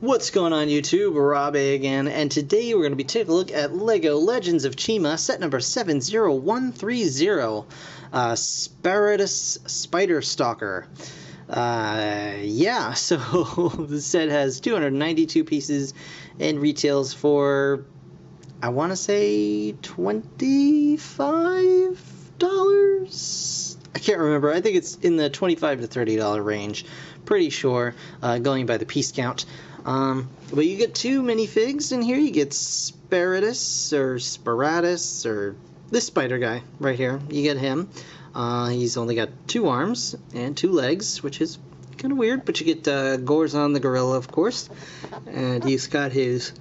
What's going on YouTube? Rob again, and today we're going to be taking a look at LEGO Legends of Chima, set number 70130, Sparratus Spider Stalker. Yeah, so the set has 292 pieces and retails for, I want to say, $25? I can't remember. I think it's in the $25 to $30 range. Pretty sure, going by the piece count. But you get two minifigs in here. You get Sparratus or Sparratus or this spider guy right here. You get him. He's only got 2 arms and 2 legs, which is kind of weird. But you get Gorzon the gorilla, of course, and he's got his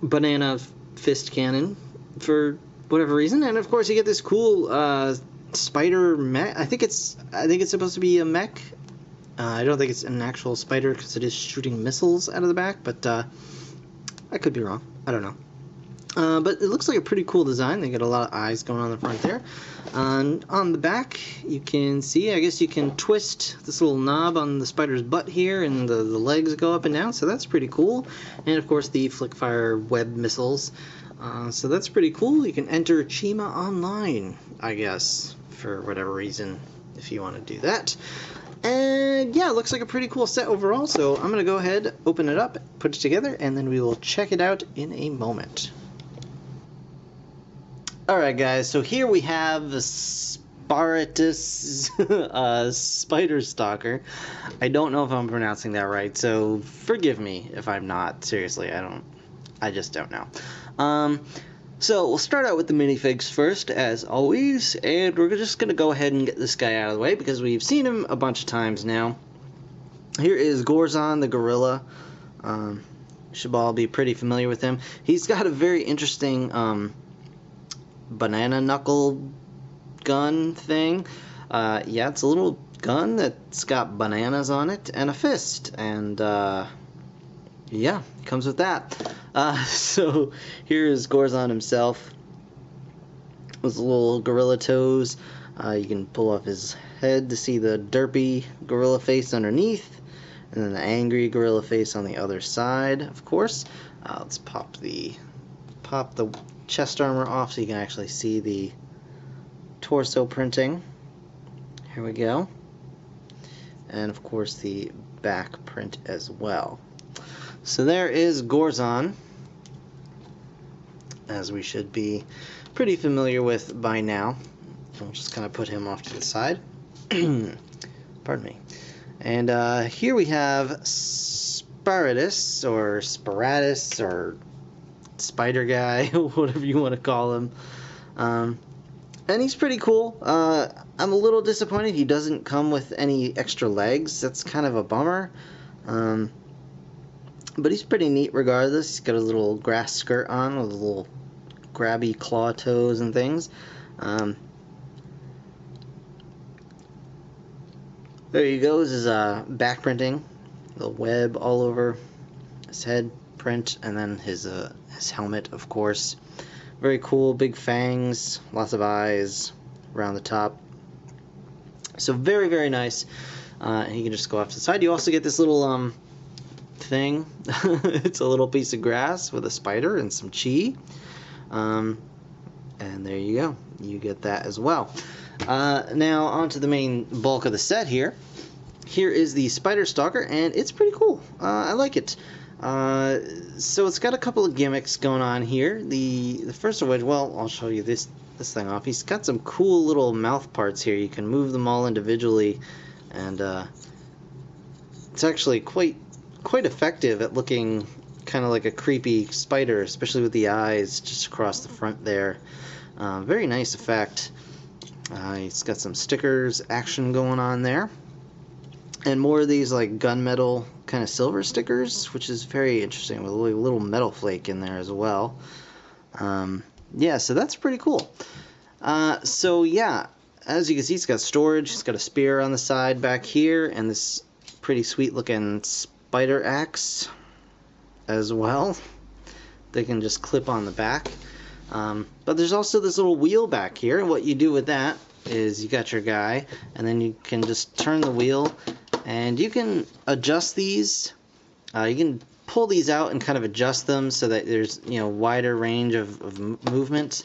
banana fist cannon for whatever reason. And of course, you get this cool spider mech. I think it's supposed to be a mech. I don't think it's an actual spider because it is shooting missiles out of the back, but I could be wrong. I don't know. But it looks like a pretty cool design. They got a lot of eyes going on the front there. And on the back, you can see, I guess you can twist this little knob on the spider's butt here, and the legs go up and down, so that's pretty cool. And of course, the flick-fire web missiles. So that's pretty cool. You can enter Chima online, I guess, for whatever reason, if you want to do that. And yeah, it looks like a pretty cool set overall, so I'm going to go ahead, open it up, put it together, and then we will check it out in a moment. Alright guys, so here we have the Sparratus Spider Stalker. I don't know if I'm pronouncing that right, so forgive me if I'm not. Seriously, I just don't know. So we'll start out with the minifigs first, as always, and we're just going to go ahead and get this guy out of the way because we've seen him a bunch of times now. Here is Gorzon the gorilla. Should all be pretty familiar with him. He's got a very interesting banana knuckle gun thing. Yeah, it's a little gun that's got bananas on it and a fist, and yeah, it comes with that. So here is Gorzon himself with the little gorilla toes. You can pull off his head to see the derpy gorilla face underneath, and then the angry gorilla face on the other side, of course. Let's pop the chest armor off so you can actually see the torso printing. Here we go. And of course the back print as well. So there is Gorzon, as we should be pretty familiar with by now. I'll just kind of put him off to the side. Pardon me. And here we have Sparratus, or Sparratus, or Spider Guy, whatever you want to call him. And he's pretty cool. I'm a little disappointed he doesn't come with any extra legs. That's kind of a bummer. But he's pretty neat regardless. He's got a little grass skirt on with little grabby claw toes and things. There you go. This is back printing. The web all over his head print, and then his helmet, of course. Very cool. Big fangs, lots of eyes around the top. So very, very nice. And you can just go off to the side. You also get this little thing. It's a little piece of grass with a spider and some chi, and there you go, you get that as well. Now on to the main bulk of the set here. Here is the Spider Stalker, and it's pretty cool. I like it. So it's got a couple of gimmicks going on here. The first of which, well, I'll show you this thing off. He's got some cool little mouth parts here. You can move them all individually, and it's actually quite effective at looking kind of like a creepy spider, especially with the eyes just across the front there. Very nice effect. He's got some stickers action going on there, and more of these like gunmetal kind of silver stickers, which is very interesting, with a little metal flake in there as well. Yeah, so that's pretty cool. So yeah, as you can see, it's got storage. It's got a spear on the side back here, and this pretty sweet looking spider axe as well. They can just clip on the back. But there's also this little wheel back here, and what you do with that is you got your guy, and then you can just turn the wheel, and you can adjust these. You can pull these out and kind of adjust them so that there's, you know, wider range of movement.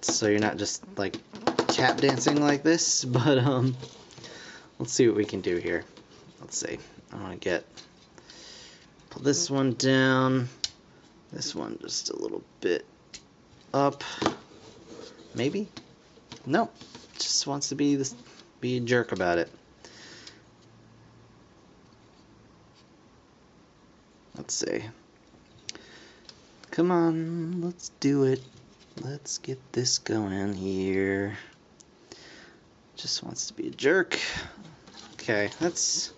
So you're not just like tap dancing like this, but let's see what we can do here. Let's see. I want to pull this one down, this one just a little bit up, maybe? Nope, just wants to be a jerk about it. Let's see. Come on, let's do it. Let's get this going here. Just wants to be a jerk. Okay, that's...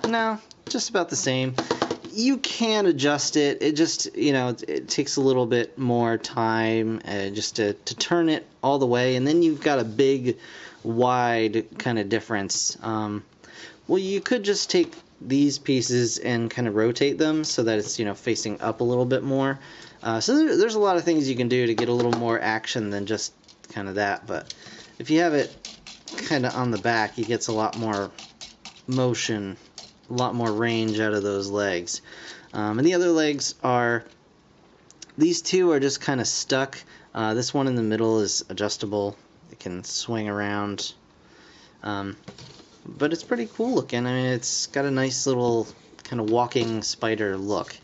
no, just about the same. You can adjust it. It just, you know, it takes a little bit more time just to turn it all the way, and then you've got a big, wide kind of difference. Well, you could just take these pieces and kind of rotate them so that it's, you know, facing up a little bit more. So there's a lot of things you can do to get a little more action than just kind of that, but if you have it kind of on the back, he gets a lot more motion, a lot more range out of those legs. And the other legs are, these two are just kind of stuck. This one in the middle is adjustable. It can swing around. But it's pretty cool looking. I mean, it's got a nice little kind of walking spider look.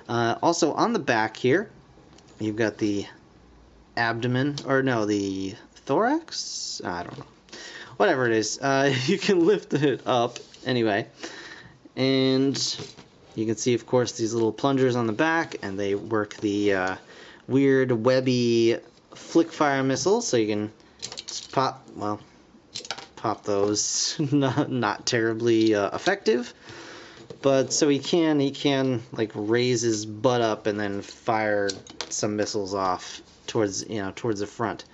Also on the back here, you've got the abdomen, or no, the thorax? I don't know. Whatever it is, you can lift it up anyway. And you can see, of course, these little plungers on the back, and they work the weird webby flick fire missiles, so you can just pop those. Not terribly effective, but so he can like raise his butt up and then fire some missiles off towards the front.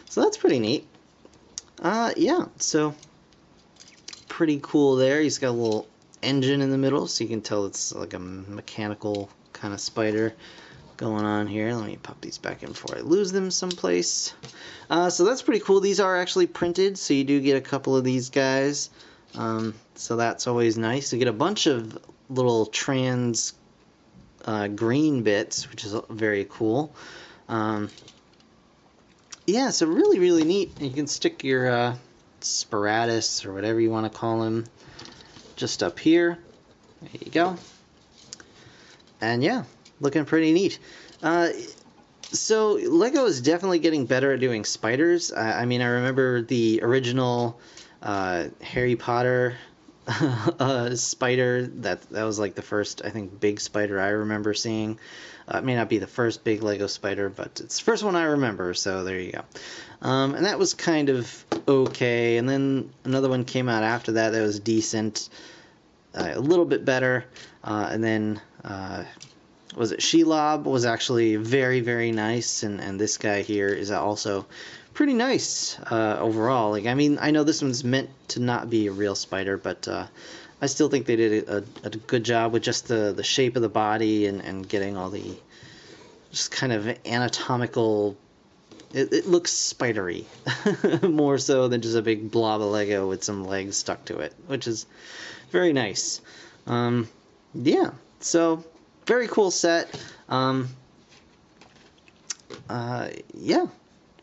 So that's pretty neat. Yeah, so pretty cool there. He's got a little engine in the middle, so you can tell it's like a mechanical kind of spider going on here. Let me pop these back in before I lose them someplace. So that's pretty cool. These are actually printed, so you do get a couple of these guys. So that's always nice. You get a bunch of little trans green bits, which is very cool. Yeah, so really, really neat. You can stick your Sparratus, or whatever you want to call him, just up here. There you go. And yeah, looking pretty neat. So Lego is definitely getting better at doing spiders. I mean, I remember the original Harry Potter spider. That was like the first, I think, big spider I remember seeing. It may not be the first big Lego spider, but it's the first one I remember, so there you go. And that was kind of okay, and then another one came out after that that was decent, a little bit better, and then was it Shelob was actually very, very nice, and this guy here is also pretty nice overall. Like, I mean, I know this one's meant to not be a real spider, but I still think they did a good job with just the shape of the body and getting all the just kind of anatomical. It looks spidery more so than just a big blob of Lego with some legs stuck to it, which is very nice. Yeah, so very cool set. Yeah,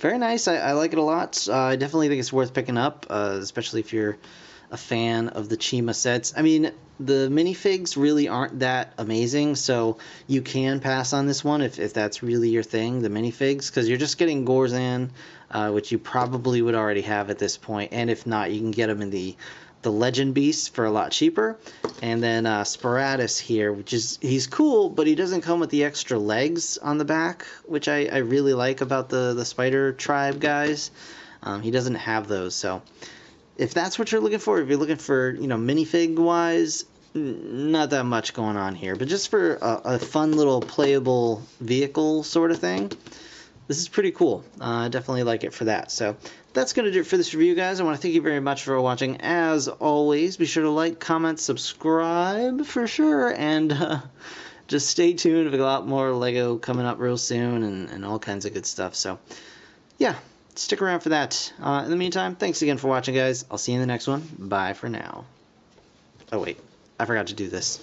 very nice. I like it a lot. I definitely think it's worth picking up, especially if you're a fan of the Chima sets. I mean, the minifigs really aren't that amazing, so you can pass on this one if that's really your thing, the minifigs, because you're just getting Gorzan, which you probably would already have at this point, and if not, you can get them in the Legend Beasts for a lot cheaper. And then Sparratus here, which is, he's cool, but he doesn't come with the extra legs on the back, which I really like about the Spider Tribe guys. He doesn't have those, so if that's what you're looking for, if you're looking for, you know, minifig wise, not that much going on here, but just for a fun little playable vehicle sort of thing, this is pretty cool. I definitely like it for that. So that's going to do it for this review, guys. I want to thank you very much for watching. As always, be sure to like, comment, subscribe for sure, and just stay tuned. We've got a lot more Lego coming up real soon, and all kinds of good stuff. So yeah, stick around for that. In the meantime, thanks again for watching, guys. I'll see you in the next one. Bye for now. Oh wait, I forgot to do this.